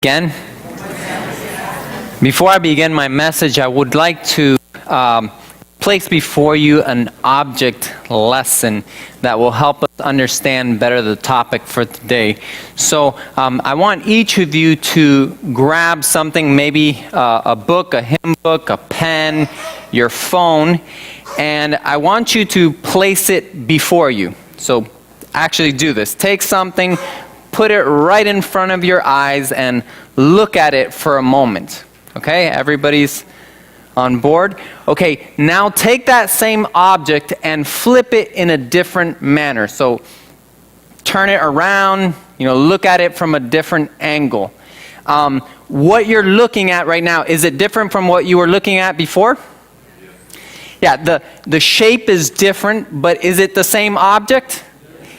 Again, before I begin my message, I would like to place before you an object lesson that will help us understand better the topic for today. So I want each of you to grab something, maybe a book, a hymn book, a pen, your phone, and I want you to place it before you. So actually do this. Take something, put it right in front of your eyes and look at it for a moment. Okay, everybody's on board? Okay, now take that same object and flip it in a different manner. So turn it around, look at it from a different angle. What you're looking at right now, is it different from what you were looking at before? Yeah, the shape is different, but is it the same object?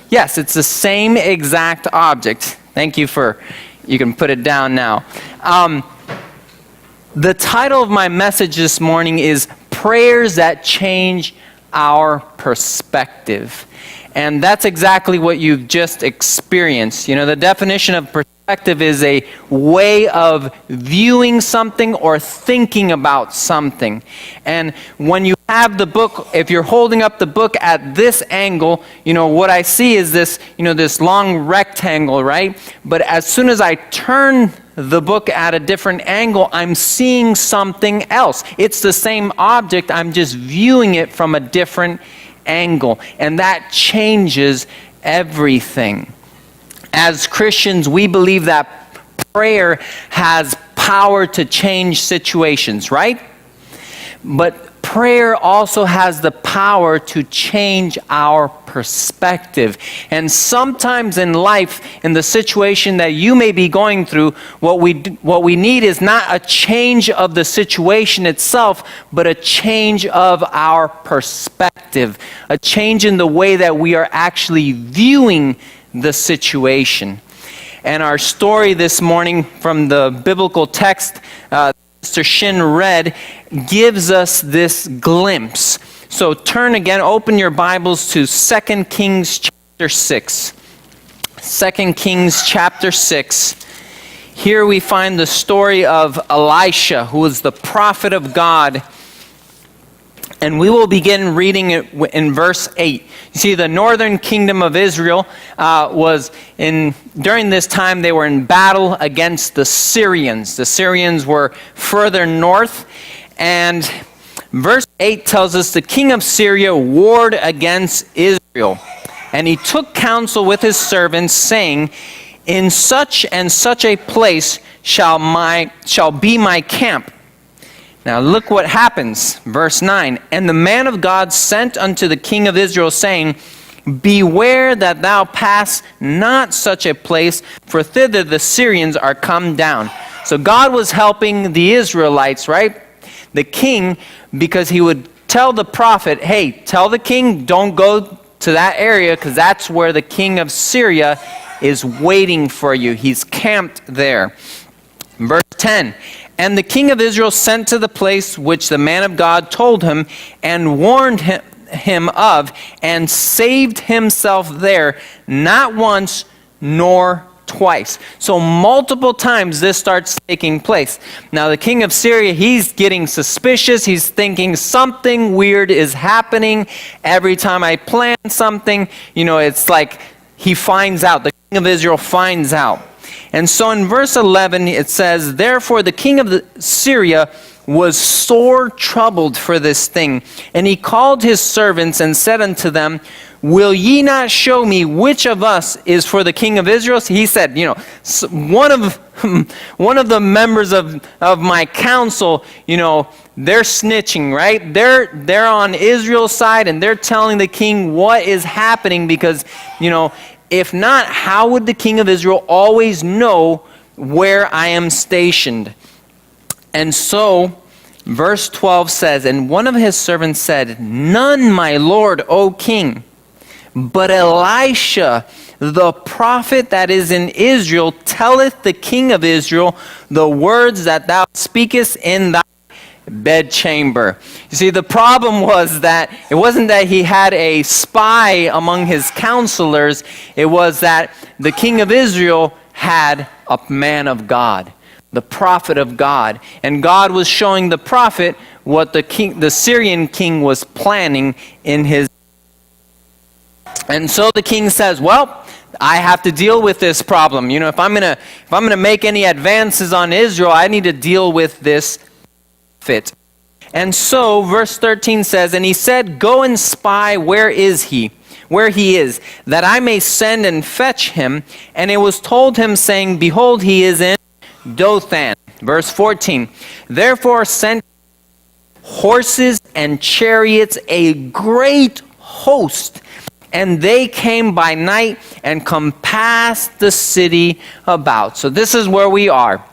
Yes, it's the same exact object. Thank you you can put it down now. The title of my message this morning is Prayers That Change Our Perspective. And that's exactly what you've just experienced. The definition of perspective is a way of viewing something or thinking about something. And when you have the book, if you're holding up the book at this angle, what I see is this, this long rectangle, right? But as soon as I turn the book at a different angle, I'm seeing something else. It's the same object, I'm just viewing it from a different angle. And that changes everything. As Christians, we believe that prayer has power to change situations, right? But prayer also has the power to change our perspective. And sometimes in life, in the situation that you may be going through, what we need is not a change of the situation itself, but a change of our perspective, a change in the way that we are actually viewing the situation. And our story this morning from the biblical text Mr. Shin read gives us this glimpse. So turn again, open your Bibles to 2 Kings chapter 6. 2 Kings chapter 6. Here we find the story of Elisha, who is the prophet of God. And we will begin reading it in verse 8. You see, the northern kingdom of Israel during this time, they were in battle against the Syrians. The Syrians were further north. And verse 8 tells us the king of Syria warred against Israel. And he took counsel with his servants, saying, in such and such a place shall be my camp. Now look what happens, verse 9. And the man of God sent unto the king of Israel, saying, beware that thou pass not such a place, for thither the Syrians are come down. So God was helping the Israelites, right? The king, because he would tell the prophet, hey, tell the king, don't go to that area, because that's where the king of Syria is waiting for you. He's camped there. Verse 10. And the king of Israel sent to the place which the man of God told him, and warned him of, and saved himself there, not once nor twice. So multiple times this starts taking place. Now the king of Syria, he's getting suspicious. He's thinking something weird is happening. Every time I plan something, it's like he finds out. The king of Israel finds out. And so in verse 11 it says, therefore the king of Syria was sore troubled for this thing. And he called his servants and said unto them, will ye not show me which of us is for the king of Israel? So he said, one of the members of my council, they're snitching, right? They're on Israel's side and they're telling the king what is happening because, if not, how would the king of Israel always know where I am stationed? And so, verse 12 says, and one of his servants said, none, my lord, O king, but Elisha, the prophet that is in Israel, telleth the king of Israel the words that thou speakest in thy bedchamber. You see, the problem was that it wasn't that he had a spy among his counselors, it was that the king of Israel had a man of God, the prophet of God. And God was showing the prophet what the Syrian king was planning in his. And so the king says, well, I have to deal with this problem. If I'm gonna make any advances on Israel, I need to deal with this fit. And so verse 13 says, and he said, go and spy where he is, that I may send and fetch him. And it was told him, saying, behold, he is in Dothan. Verse 14, therefore sent horses and chariots, a great host, and they came by night and compassed the city about. So this is where we are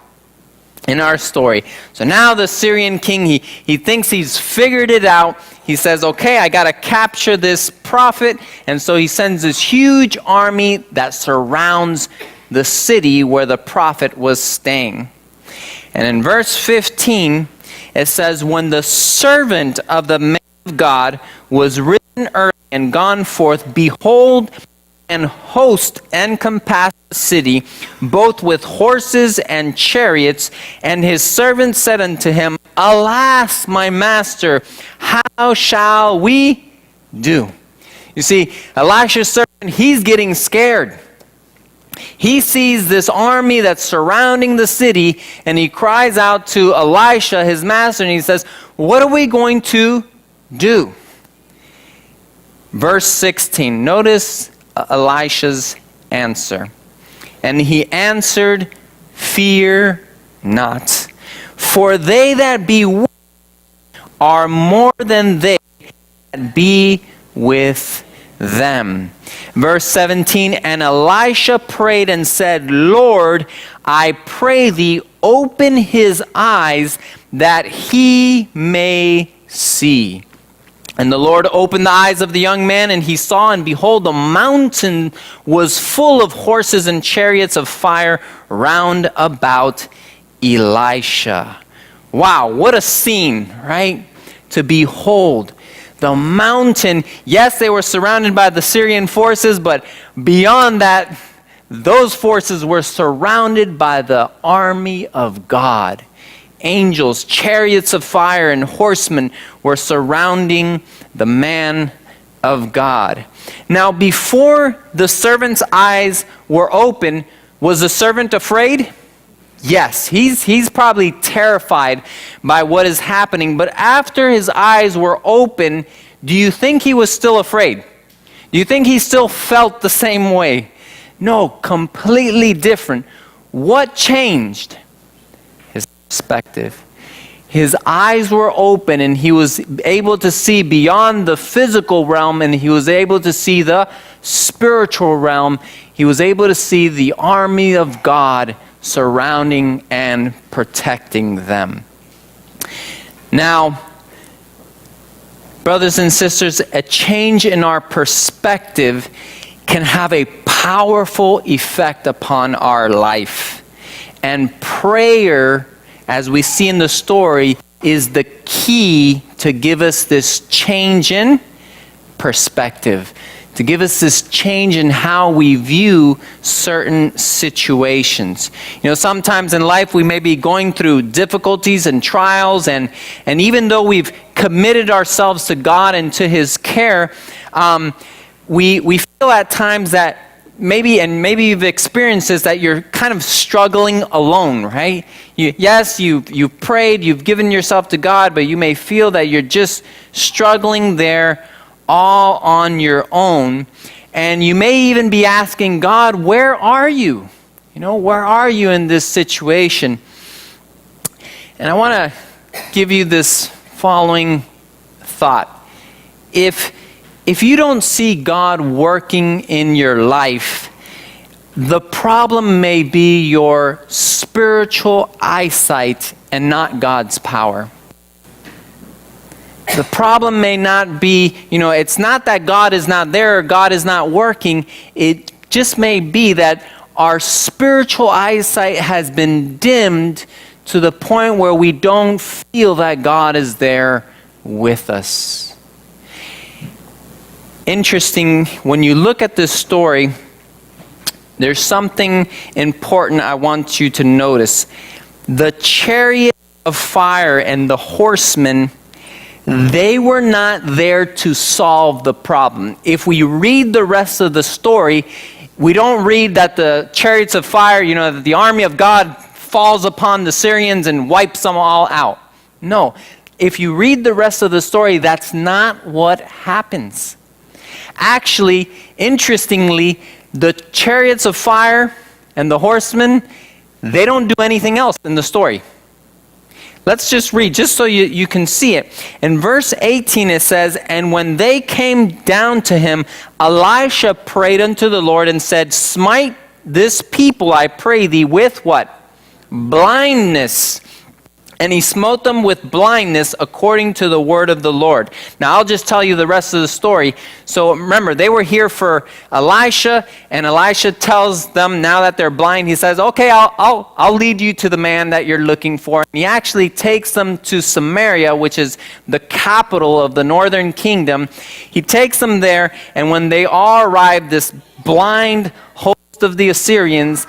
in our story. So now the Syrian king, he thinks he's figured it out. He says, okay, I got to capture this prophet. And so he sends this huge army that surrounds the city where the prophet was staying. And in verse 15, it says, when the servant of the man of God was risen early and gone forth, behold, an host encompassed the city, both with horses and chariots. And his servant said unto him, alas, my master, how shall we do? You see, Elisha's servant, he's getting scared. He sees this army that's surrounding the city, and he cries out to Elisha, his master, and he says, what are we going to do? Verse 16, notice Elisha's answer. And he answered, fear not, for they that be with are more than they that be with them. Verse 17, and Elisha prayed and said, Lord, I pray thee, open his eyes that he may see. And the Lord opened the eyes of the young man, and he saw, and behold, the mountain was full of horses and chariots of fire round about Elisha. Wow, what a scene, right? To behold the mountain. Yes, they were surrounded by the Syrian forces, but beyond that, those forces were surrounded by the army of God. Angels, chariots of fire, and horsemen were surrounding the man of God. Now, before the servant's eyes were open, was the servant afraid? Yes, he's probably terrified by what is happening. But after his eyes were open, do you think he was still afraid? Do you think he still felt the same way? No, completely different. What changed? His perspective. His eyes were open, and he was able to see beyond the physical realm, and he was able to see the spiritual realm. He was able to see the army of God surrounding and protecting them. Now, brothers and sisters, a change in our perspective can have a powerful effect upon our life. And prayer, as we see in the story, is the key to give us this change in perspective, to give us this change in how we view certain situations. Sometimes in life we may be going through difficulties and trials, and even though we've committed ourselves to God and to His care, we feel at times that maybe you've experienced this, that you're kind of struggling alone, right? You've prayed, you've given yourself to God, but you may feel that you're just struggling there all on your own. And you may even be asking God, where are you? Where are you in this situation? And I want to give you this following thought. If you don't see God working in your life, the problem may be your spiritual eyesight and not God's power. The problem may not be, it's not that God is not there or God is not working. It just may be that our spiritual eyesight has been dimmed to the point where we don't feel that God is there with us. Interesting, when you look at this story, there's something important I want you to notice. The chariot of fire and the horsemen, they were not there to solve the problem. If we read the rest of the story, we don't read that the chariots of fire, that the army of God falls upon the Syrians and wipes them all out. No. If you read the rest of the story, that's not what happens. Actually, interestingly, the chariots of fire and the horsemen, they don't do anything else in the story. Let's just read, just so you can see it. In verse 18 it says, "And when they came down to him, Elisha prayed unto the Lord and said, Smite this people, I pray thee, with" what? "Blindness. And he smote them with blindness according to the word of the Lord." Now I'll just tell you the rest of the story. So remember, they were here for Elisha, and Elisha tells them now that they're blind, he says, "Okay, I'll lead you to the man that you're looking for." And he actually takes them to Samaria, which is the capital of the northern kingdom. He takes them there, and when they all arrive, this blind host of the Syrians,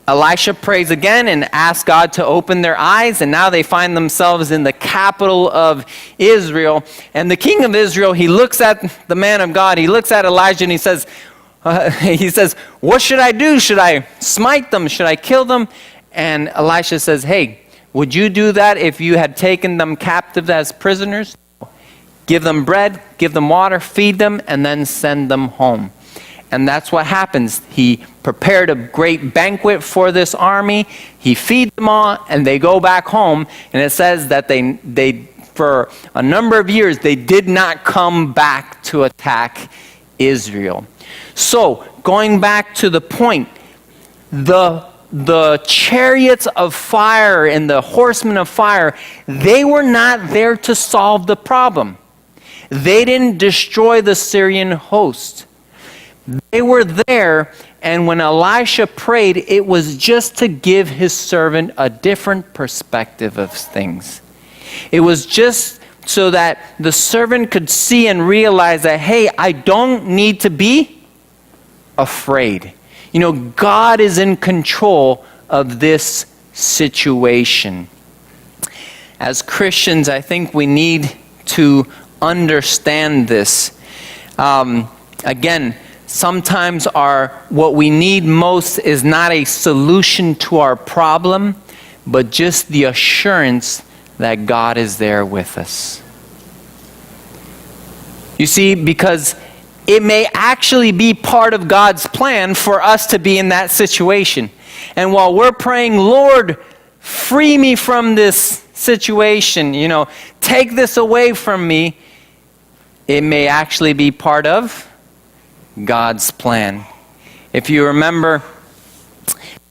Elisha prays again and asks God to open their eyes, and now they find themselves in the capital of Israel. And the king of Israel, he looks at the man of God, he looks at Elijah, and he says, "What should I do? Should I smite them? Should I kill them?" And Elisha says, "Hey, would you do that if you had taken them captive as prisoners? Give them bread, give them water, feed them, and then send them home." And that's what happens. He prepared a great banquet for this army. He feeds them all, and they go back home. And it says that they for a number of years, they did not come back to attack Israel. So, going back to the point, the chariots of fire and the horsemen of fire, they were not there to solve the problem. They didn't destroy the Syrian host. They were there, and when Elisha prayed, it was just to give his servant a different perspective of things. It was just so that the servant could see and realize that, hey, I don't need to be afraid. God is in control of this situation. As Christians, I think we need to understand this. Again, sometimes what we need most is not a solution to our problem, but just the assurance that God is there with us. You see, because it may actually be part of God's plan for us to be in that situation. And while we're praying, "Lord, free me from this situation, take this away from me," it may actually be part of God's plan. If you remember,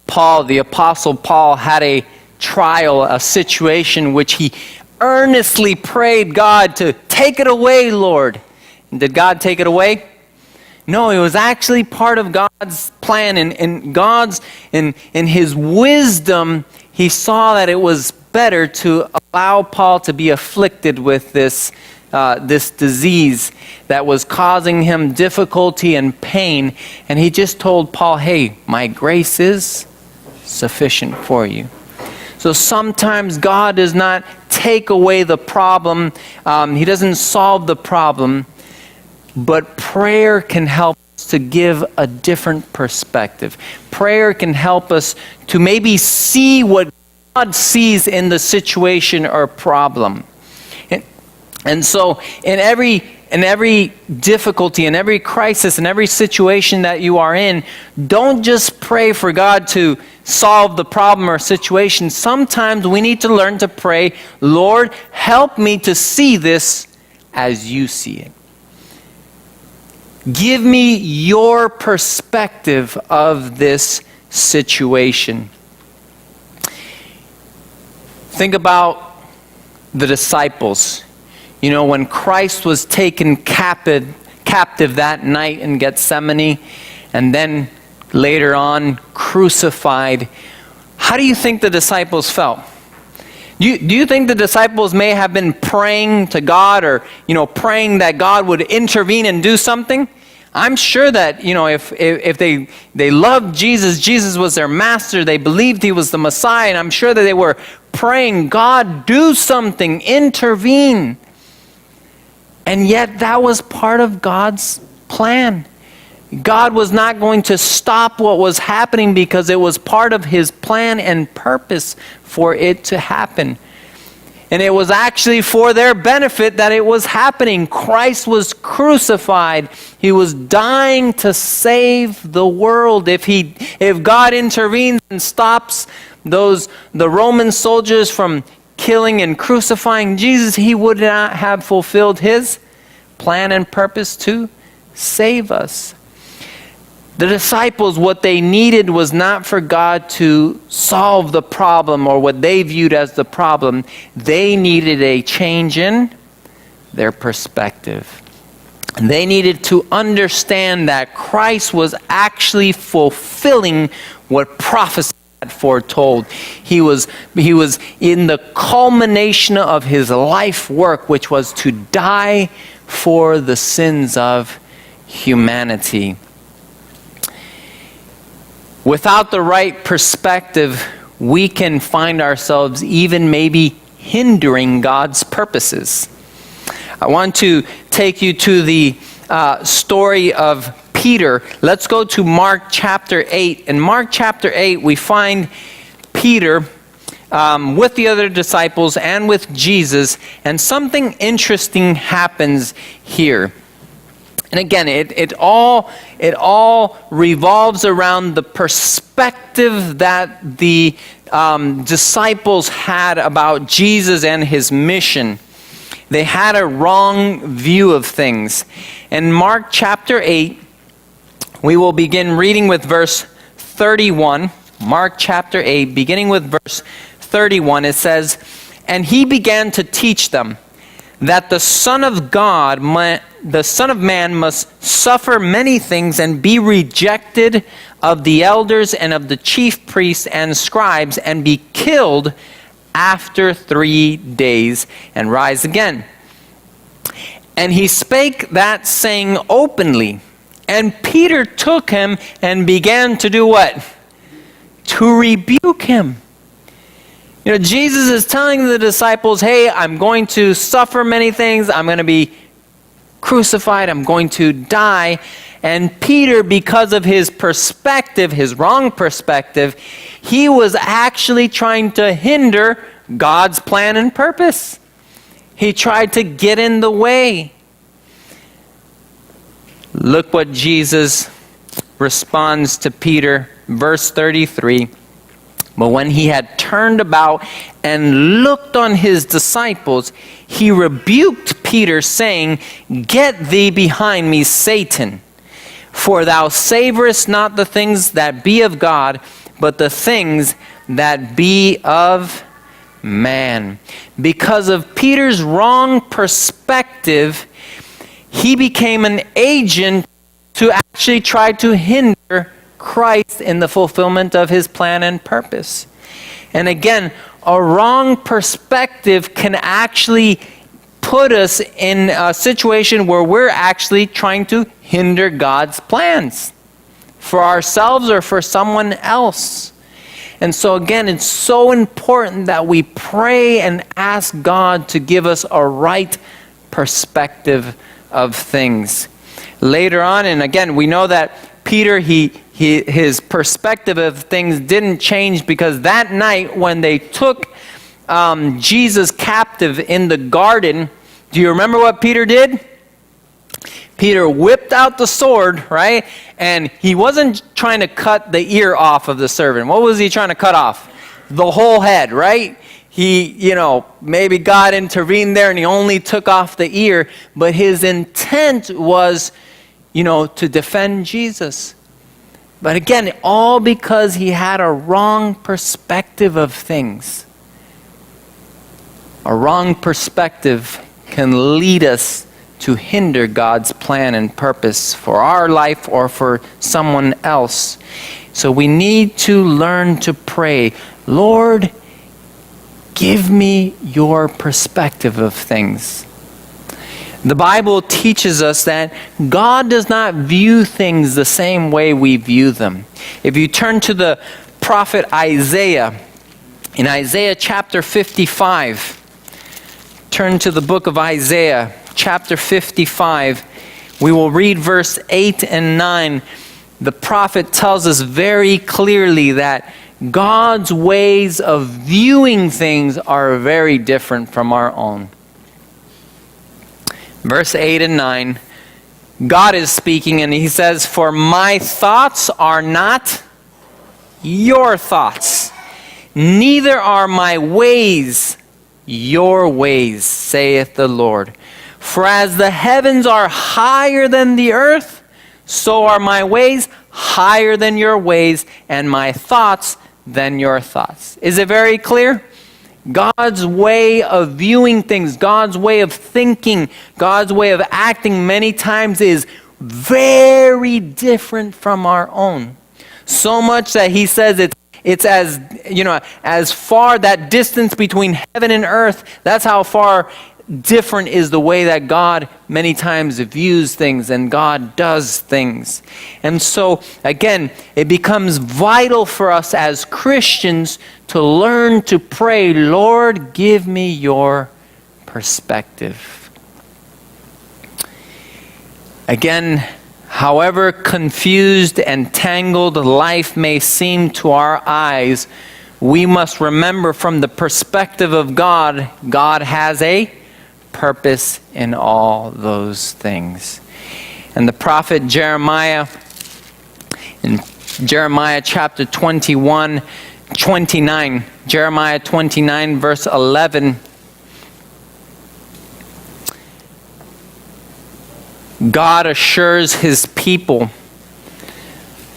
Paul, the Apostle Paul, had a trial, a situation which he earnestly prayed God to take it away, Lord. And did God take it away? No, it was actually part of God's plan. And in his wisdom, he saw that it was better to allow Paul to be afflicted with this disease that was causing him difficulty and pain. And he just told Paul, "Hey, my grace is sufficient for you." So sometimes God does not take away the problem. He doesn't solve the problem. But prayer can help us to give a different perspective. Prayer can help us to maybe see what God sees in the situation or problem. And so in every difficulty, in every crisis, in every situation that you are in, don't just pray for God to solve the problem or situation. Sometimes we need to learn to pray, "Lord, help me to see this as you see it. Give me your perspective of this situation." Think about the disciples. When Christ was taken captive that night in Gethsemane, and then later on crucified, how do you think the disciples felt? Do you think the disciples may have been praying to God, or praying that God would intervene and do something? I'm sure that, if they loved Jesus, Jesus was their master, they believed he was the Messiah, and I'm sure that they were praying, God, do something, intervene. And yet that was part of God's plan. God was not going to stop what was happening because it was part of his plan and purpose for it to happen. And it was actually for their benefit that it was happening. Christ was crucified. He was dying to save the world. If God intervenes and stops the Roman soldiers from killing and crucifying Jesus, he would not have fulfilled his plan and purpose to save us. The disciples, what they needed was not for God to solve the problem or what they viewed as the problem. They needed a change in their perspective. And they needed to understand that Christ was actually fulfilling what prophecy had foretold. He was in the culmination of his life work, which was to die for the sins of humanity. Without the right perspective, we can find ourselves even maybe hindering God's purposes. I want to take you to the story of Peter. Let's go to Mark chapter 8. In Mark chapter 8, we find Peter with the other disciples and with Jesus, and something interesting happens here. And again, it all revolves around the perspective that the disciples had about Jesus and his mission. They had a wrong view of things. In Mark chapter 8, we will begin reading with verse 31. Mark chapter 8, beginning with verse 31, it says, "And he began to teach them that the Son of Man must suffer many things and be rejected of the elders and of the chief priests and scribes and be killed after 3 days and rise again. And he spake that saying openly. And Peter took him and began to do what? To rebuke him." Jesus is telling the disciples, hey, I'm going to suffer many things. I'm going to be crucified. I'm going to die. And Peter, because of his perspective, his wrong perspective, he was actually trying to hinder God's plan and purpose. He tried to get in the way. Look what Jesus responds to Peter, verse 33. "But when he had turned about and looked on his disciples, he rebuked Peter, saying, Get thee behind me, Satan, for thou savorest not the things that be of God, but the things that be of man." Because of Peter's wrong perspective, he became an agent to actually try to hinder Christ in the fulfillment of his plan and purpose. And again, a wrong perspective can actually put us in a situation where we're actually trying to hinder God's plans for ourselves or for someone else. And so again, it's so important that we pray and ask God to give us a right perspective of things. Later on, and again, we know that Peter, his perspective of things didn't change, because that night when they took Jesus captive in the garden, do you remember what Peter did? Peter whipped out the sword, right? And he wasn't trying to cut the ear off of the servant. What was he trying to cut off? The whole head, right? He, maybe God intervened there and he only took off the ear, but his intent was, to defend Jesus. But again, all because he had a wrong perspective of things. A wrong perspective can lead us to hinder God's plan and purpose for our life or for someone else. So we need to learn to pray, Lord, give me your perspective of things. The Bible teaches us that God does not view things the same way we view them. If you turn to the prophet Isaiah, in Isaiah chapter 55, turn to the book of Isaiah chapter 55, we will read verse 8 and 9. The prophet tells us very clearly that God's ways of viewing things are very different from our own. Verse 8 and 9, God is speaking and he says, "For my thoughts are not your thoughts, neither are my ways your ways, saith the Lord. For as the heavens are higher than the earth, so are my ways higher than your ways, and my thoughts than your thoughts." Is it very clear? God's way of viewing things, God's way of thinking, God's way of acting many times is very different from our own. So much that he says it's as far, that distance between heaven and earth, that's how far different is the way that God many times views things and God does things. And so, again, it becomes vital for us as Christians to learn to pray, "Lord, give me your perspective." Again, however confused and tangled life may seem to our eyes, we must remember from the perspective of God, God has a purpose in all those things. And the prophet Jeremiah, in Jeremiah chapter 29, Jeremiah 29 verse 11, God assures his people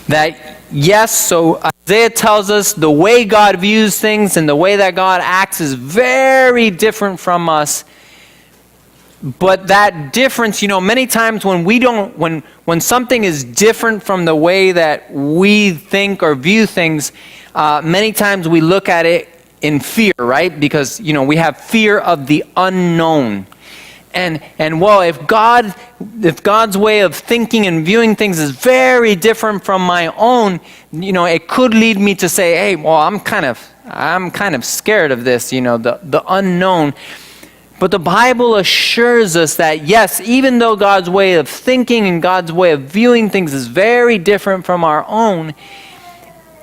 that yes, so Isaiah tells us the way God views things and the way that God acts is very different from us. But that difference, many times when something is different from the way that we think or view things, many times we look at it in fear, right? Because, we have fear of the unknown. And well, if God's way of thinking and viewing things is very different from my own, it could lead me to say, hey, well, I'm kind of scared of this, the unknown. But the Bible assures us that yes, even though God's way of thinking and God's way of viewing things is very different from our own,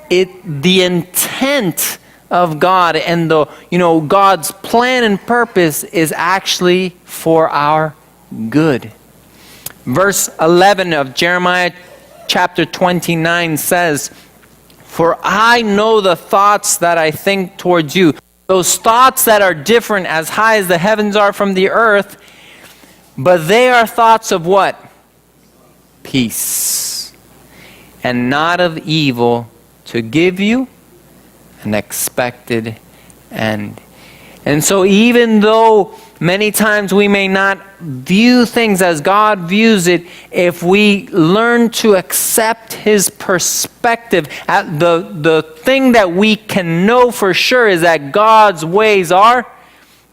the intent of God and God's plan and purpose is actually for our good. Verse 11 of Jeremiah chapter 29 says, "For I know the thoughts that I think towards you." Those thoughts that are different as high as the heavens are from the earth, but they are thoughts of what? Peace, and not of evil, to give you an expected end. And so even though many times we may not view things as God views it, if we learn to accept his perspective, the thing that we can know for sure is that God's ways are,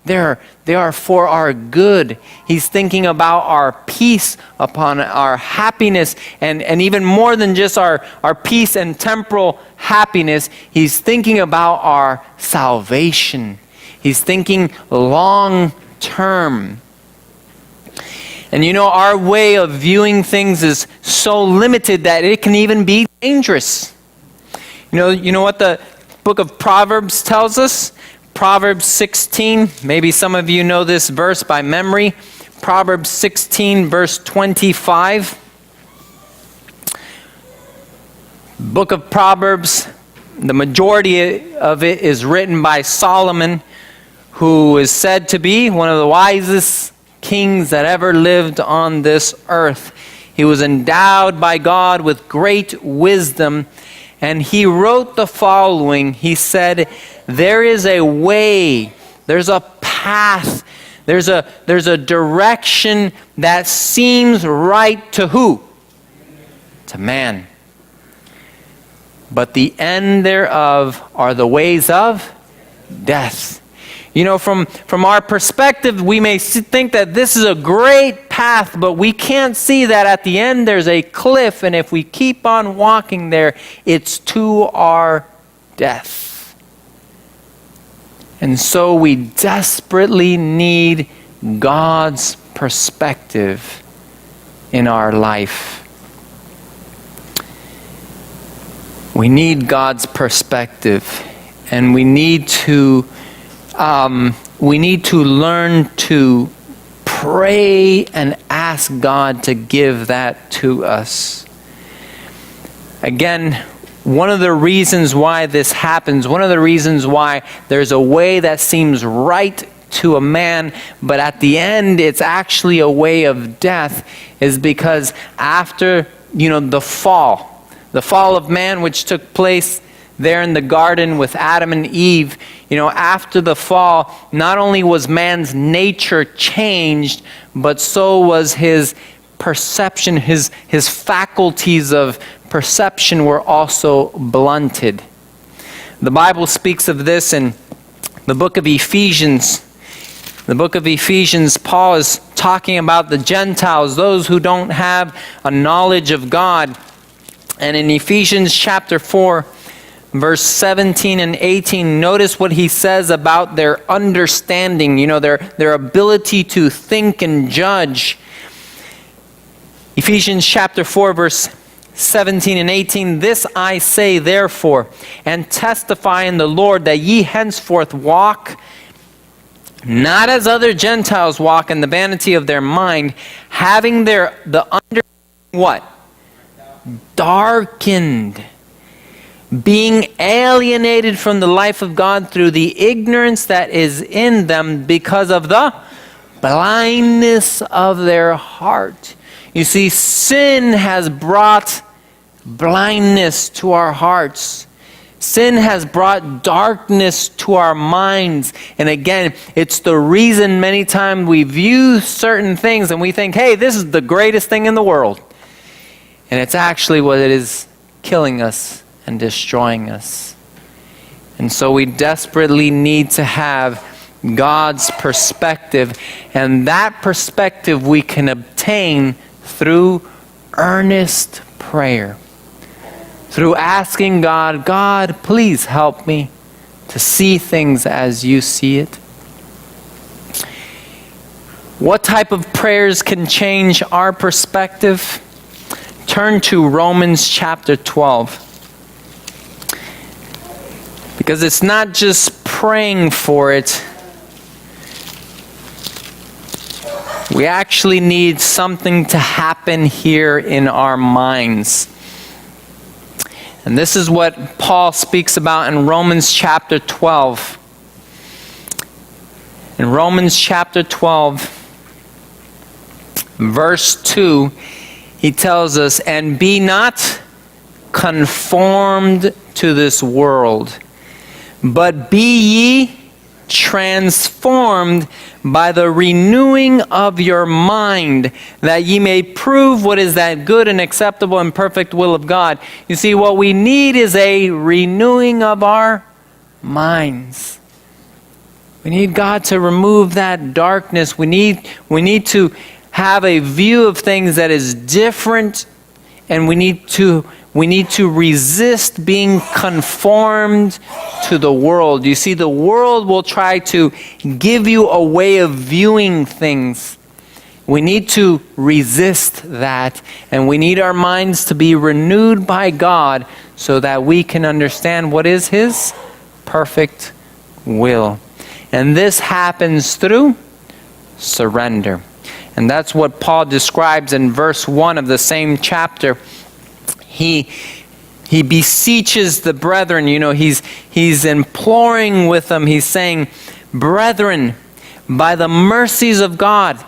they are for our good. He's thinking about our peace, upon our happiness, and even more than just our peace and temporal happiness, he's thinking about our salvation. He's thinking long term. And our way of viewing things is so limited that it can even be dangerous. You know what the book of Proverbs tells us? Proverbs 16, maybe some of you know this verse by memory. Proverbs 16 verse 25. Book of Proverbs, the majority of it is written by Solomon, who is said to be one of the wisest kings that ever lived on this earth. He was endowed by God with great wisdom, and he wrote the following. He said, "There is a way, there's a path, there's a direction that seems right to who? To man. But the end thereof are the ways of death." From our perspective, we may think that this is a great path, but we can't see that at the end there's a cliff, and if we keep on walking there, it's to our death. And so we desperately need God's perspective in our life. We need God's perspective, and we need to learn to pray and ask God to give that to us. Again, one of the reasons why this happens, one of the reasons why there's a way that seems right to a man, but at the end it's actually a way of death, is because after, the fall of man, which took place there in the garden with Adam and Eve, after the fall, not only was man's nature changed, but so was his perception, his faculties of perception were also blunted. The Bible speaks of this in the book of Ephesians. The book of Ephesians, Paul is talking about the Gentiles, those who don't have a knowledge of God. And in Ephesians chapter 4, verse 17 and 18, notice what he says about their understanding, their ability to think and judge. Ephesians chapter 4, verse 17 and 18, "This I say therefore, and testify in the Lord, that ye henceforth walk not as other Gentiles walk in the vanity of their mind, having the understanding," what? "Darkened, being alienated from the life of God through the ignorance that is in them because of the blindness of their heart." You see, sin has brought blindness to our hearts. Sin has brought darkness to our minds. And again, it's the reason many times we view certain things and we think, hey, this is the greatest thing in the world. And it's actually what it is killing us and destroying us. And so we desperately need to have God's perspective. And that perspective we can obtain through earnest prayer. Through asking God, God, please help me to see things as you see it. What type of prayers can change our perspective? Turn to Romans chapter 12. Because it's not just praying for it. We actually need something to happen here in our minds. And this is what Paul speaks about in Romans chapter 12. In Romans chapter 12, verse 2, he tells us, "And be not conformed to this world, but be ye transformed by the renewing of your mind, that ye may prove what is that good and acceptable and perfect will of God." You see, what we need is a renewing of our minds. We need God to remove that darkness. We need to have a view of things that is different, and we need to resist being conformed to the world. You see, the world will try to give you a way of viewing things. We need to resist that, and we need our minds to be renewed by God so that we can understand what is His perfect will. And this happens through surrender. And that's what Paul describes in verse 1 of the same chapter. He beseeches the brethren, he's imploring with them. He's saying, "Brethren, by the mercies of God,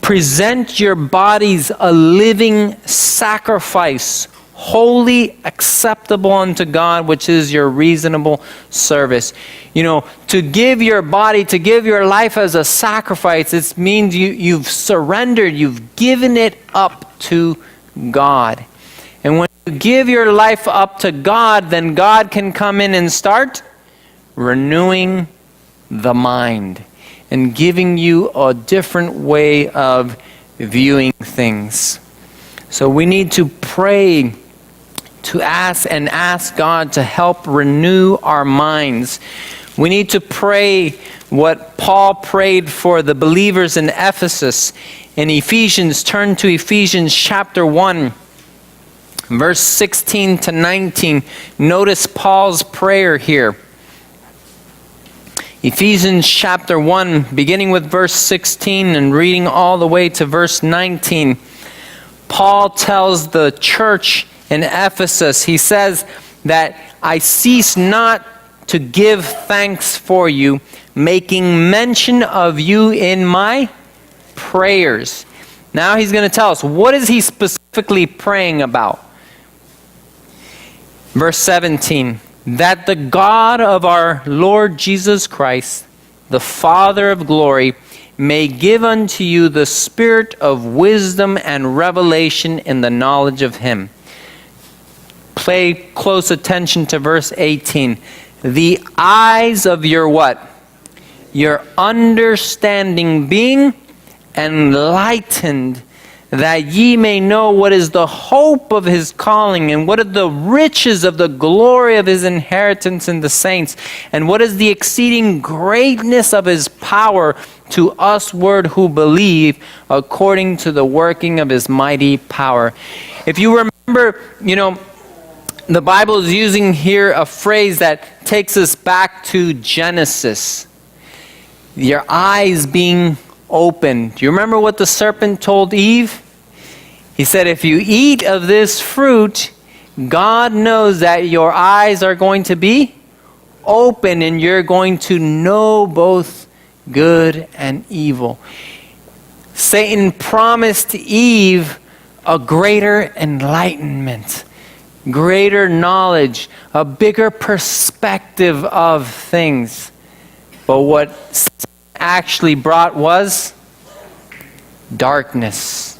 present your bodies a living sacrifice, holy, acceptable unto God, which is your reasonable service." To give your body, to give your life as a sacrifice, it means you've surrendered, you've given it up to God. And when you give your life up to God, then God can come in and start renewing the mind and giving you a different way of viewing things. So we need to pray to ask God to help renew our minds. We need to pray what Paul prayed for the believers in Ephesus. In Ephesians, turn to Ephesians chapter 1, verse 16 to 19. Notice Paul's prayer here. Ephesians chapter 1, beginning with verse 16 and reading all the way to verse 19. Paul tells the church in Ephesus, he says that I cease not to give thanks for you, making mention of you in my prayers. Now he's going to tell us, what is he specifically praying about? Verse 17, that the God of our Lord Jesus Christ, the Father of glory, may give unto you the spirit of wisdom and revelation in the knowledge of him. Pay close attention to verse 18. The eyes of your what? Your understanding being enlightened, that ye may know what is the hope of his calling, and what are the riches of the glory of his inheritance in the saints, and what is the exceeding greatness of his power to usward who believe, according to the working of his mighty power. If you remember, the Bible is using here a phrase that takes us back to Genesis. Your eyes being opened. Do you remember what the serpent told Eve? He said, if you eat of this fruit, God knows that your eyes are going to be open and you're going to know both good and evil. Satan promised Eve a greater enlightenment, greater knowledge, a bigger perspective of things. But what Satan actually brought was darkness.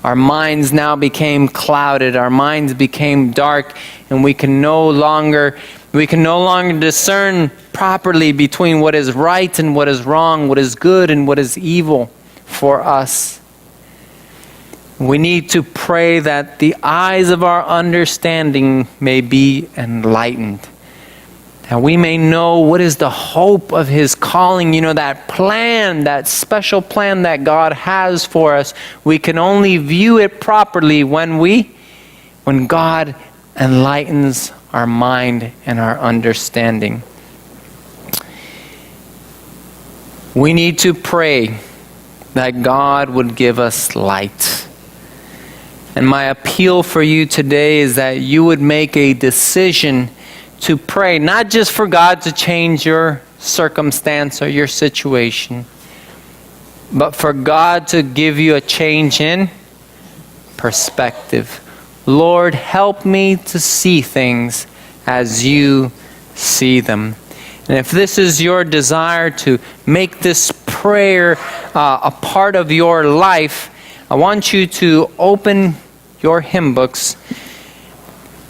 Our minds now became clouded. Our minds became dark, and we can no longer discern properly between what is right and what is wrong, what is good and what is evil for us. We need to pray that the eyes of our understanding may be enlightened, that we may know what is the hope of his calling, that plan, that special plan that God has for us. We can only view it properly when God enlightens our mind and our understanding. We need to pray that God would give us light. And my appeal for you today is that you would make a decision to pray, not just for God to change your circumstance or your situation, but for God to give you a change in perspective. Lord, help me to see things as you see them. And if this is your desire to make this prayer a part of your life, I want you to open your hymn books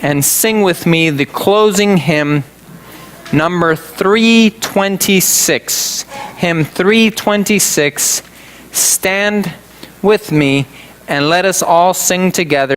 and sing with me the closing hymn, number 326. Hymn 326. Stand with me and let us all sing together.